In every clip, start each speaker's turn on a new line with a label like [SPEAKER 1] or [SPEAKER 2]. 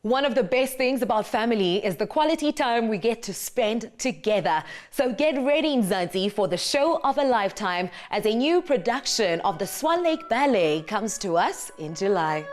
[SPEAKER 1] One of the best things about family is the quality time we get to spend together. So get ready, Mzansi, for the show of a lifetime as a new production of the Swan Lake Ballet comes to us in July.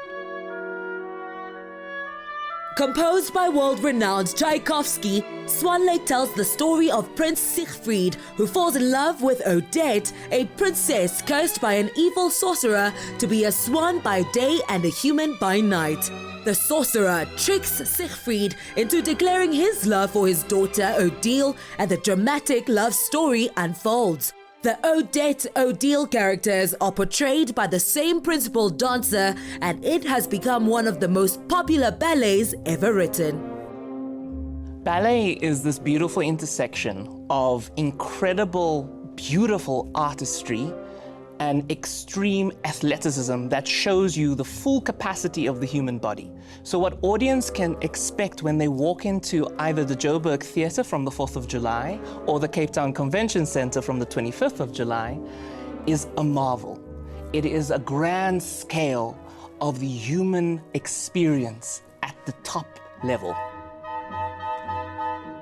[SPEAKER 1] Composed by world-renowned Tchaikovsky, Swan Lake tells the story of Prince Siegfried, who falls in love with Odette, a princess cursed by an evil sorcerer to be a swan by day and a human by night. The sorcerer tricks Siegfried into declaring his love for his daughter Odile, and the dramatic love story unfolds. The Odette-Odile characters are portrayed by the same principal dancer, and it has become one of the most popular ballets ever written.
[SPEAKER 2] Ballet is this beautiful intersection of incredible, beautiful artistry and extreme athleticism that shows you the full capacity of the human body. So what audience can expect when they walk into either the Joburg Theatre from the 4th of July or the Cape Town Convention Centre from the 25th of July is a marvel. It is a grand scale of the human experience at the top level.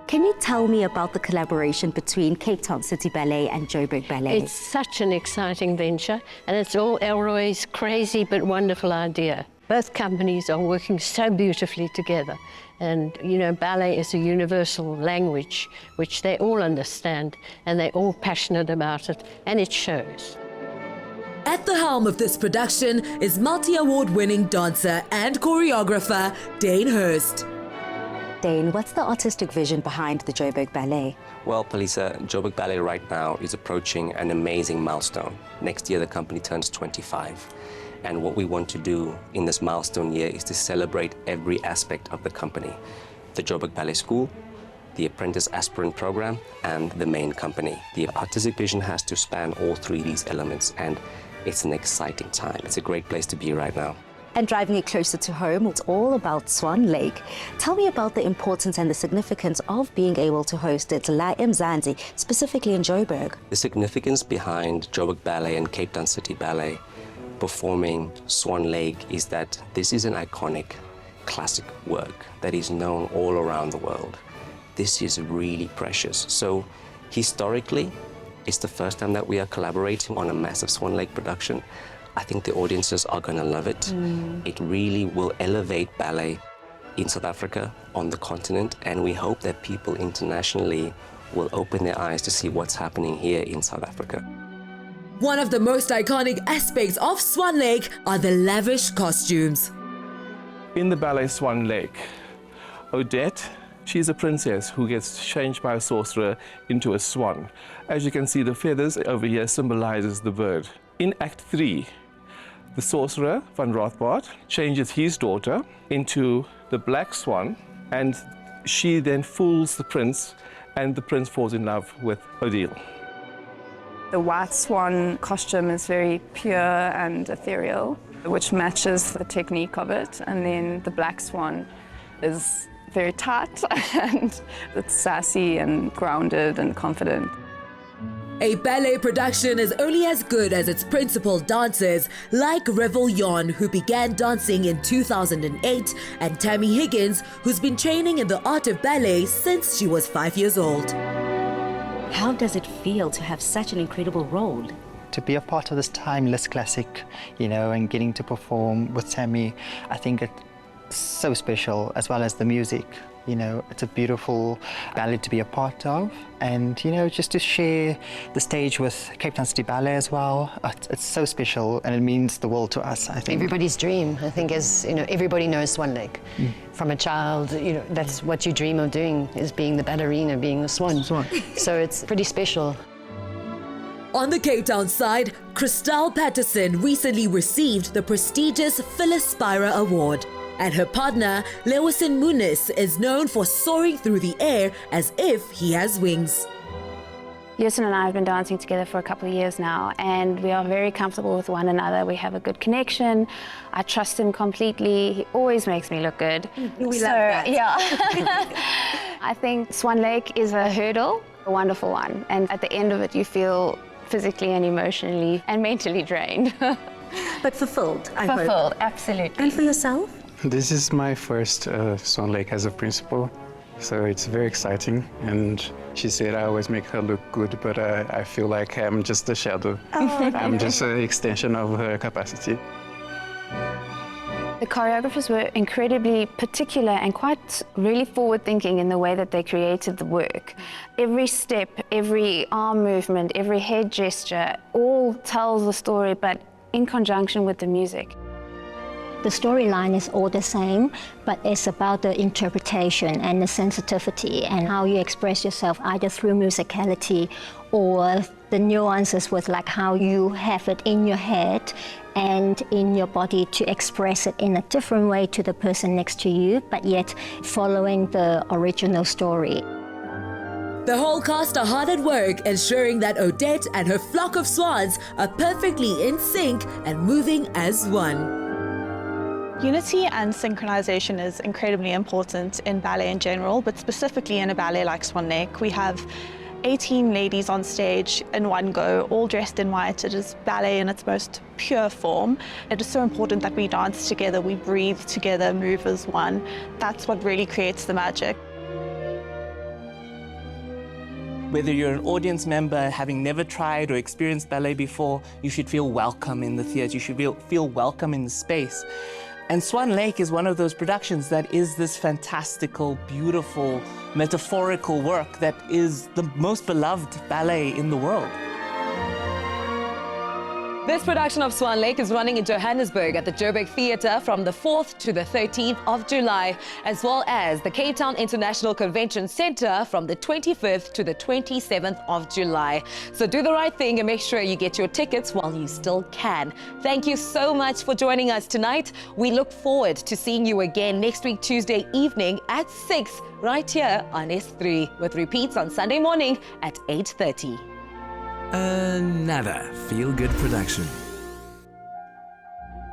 [SPEAKER 3] Can you tell me about the collaboration between Cape Town City Ballet and Joburg Ballet?
[SPEAKER 4] It's such an exciting venture, and it's all Elroy's crazy but wonderful idea. Both companies are working so beautifully together. And, you know, ballet is a universal language which they all understand, and they're all passionate about it, and it shows.
[SPEAKER 1] At the helm of this production is multi-award-winning dancer and choreographer Dane Hurst.
[SPEAKER 3] Dane, what's the artistic vision behind the Joburg Ballet?
[SPEAKER 5] Well, Palisa, Joburg Ballet right now is approaching an amazing milestone. Next year, the company turns 25. And what we want to do in this milestone year is to celebrate every aspect of the company. The Joburg Ballet School, the Apprentice Aspirant Program, and the main company. The artistic vision has to span all three of these elements, and it's an exciting time. It's a great place to be right now.
[SPEAKER 3] And driving it closer to home, it's all about Swan Lake. Tell me about the importance and the significance of being able to host it La Mzansi, specifically in Joburg.
[SPEAKER 5] The significance behind Joburg Ballet and Cape Town City Ballet performing Swan Lake is that this is an iconic classic work that is known all around the world. This is really precious. So historically, it's the first time that we are collaborating on a massive Swan Lake production. I think the audiences are going to love it. It really will elevate ballet in South Africa, on the continent, and we hope that people internationally will open their eyes to see what's happening here in South Africa.
[SPEAKER 1] One of the most iconic aspects of Swan Lake are the lavish costumes.
[SPEAKER 6] In the ballet Swan Lake, Odette, she's a princess who gets changed by a sorcerer into a swan. As you can see, the feathers over here symbolizes the bird. In Act 3, the sorcerer, Van Rothbart, changes his daughter into the black swan, and she then fools the prince, and the prince falls in love with Odile.
[SPEAKER 7] The white swan costume is very pure and ethereal, which matches the technique of it, and then the black swan is very tight, and it's sassy and grounded and confident.
[SPEAKER 1] A ballet production is only as good as its principal dancers, like Revel Yon, who began dancing in 2008, and Tammy Higgins, who's been training in the art of ballet since she was 5 years old.
[SPEAKER 3] How does it feel to have such an incredible role?
[SPEAKER 8] To be a part of this timeless classic, you know, and getting to perform with Tammy, I think it's so special, as well as the music. You know, it's a beautiful ballet to be a part of, and, you know, just to share the stage with Cape Town City Ballet as well. It's so special, and it means the world to us, I think.
[SPEAKER 4] Everybody's dream, I think, is, you know, everybody knows Swan Lake. From a child, you know, that's what you dream of doing, is being the ballerina, being the swan. So it's pretty special.
[SPEAKER 1] On the Cape Town side, Christelle Patterson recently received the prestigious Phyllis Spira Award. And her partner, Lewison Muniz, is known for soaring through the air as if he has wings.
[SPEAKER 9] Lewison and I have been dancing together for a couple of years now, and we are very comfortable with one another. We have a good connection. I trust him completely. He always makes me look good.
[SPEAKER 3] We love that.
[SPEAKER 9] Yeah. I think Swan Lake is a hurdle, a wonderful one. And at the end of it, you feel physically and emotionally and mentally drained.
[SPEAKER 3] But fulfilled, I hope.
[SPEAKER 9] Fulfilled, absolutely.
[SPEAKER 3] And for yourself?
[SPEAKER 10] This is my first Swan Lake as a principal, so it's very exciting. And she said I always make her look good, but I feel like I'm just a shadow. I'm just an extension of her capacity.
[SPEAKER 9] The choreographers were incredibly particular and quite really forward-thinking in the way that they created the work. Every step, every arm movement, every head gesture, all tells the story, but in conjunction with the music.
[SPEAKER 11] The storyline is all the same, but it's about the interpretation and the sensitivity and how you express yourself either through musicality or the nuances with like how you have it in your head and in your body to express it in a different way to the person next to you, but yet following the original story.
[SPEAKER 1] The whole cast are hard at work, ensuring that Odette and her flock of swans are perfectly in sync and moving as one.
[SPEAKER 12] Unity and synchronization is incredibly important in ballet in general, but specifically in a ballet like Swan Lake. We have 18 ladies on stage in one go, all dressed in white. It is ballet in its most pure form. It is so important that we dance together, we breathe together, move as one. That's what really creates the magic.
[SPEAKER 2] Whether you're an audience member, having never tried or experienced ballet before, you should feel welcome in the theatre, you should feel welcome in the space. And Swan Lake is one of those productions that is this fantastical, beautiful, metaphorical work that is the most beloved ballet in the world.
[SPEAKER 13] This production of Swan Lake is running in Johannesburg at the Joburg Theatre from the 4th to the 13th of July, as well as the Cape Town International Convention Centre from the 25th to the 27th of July. So do the right thing and make sure you get your tickets while you still can. Thank you so much for joining us tonight. We look forward to seeing you again next week, Tuesday evening at 6, right here on S3, with repeats on Sunday morning at 8:30.
[SPEAKER 14] Another feel-good production.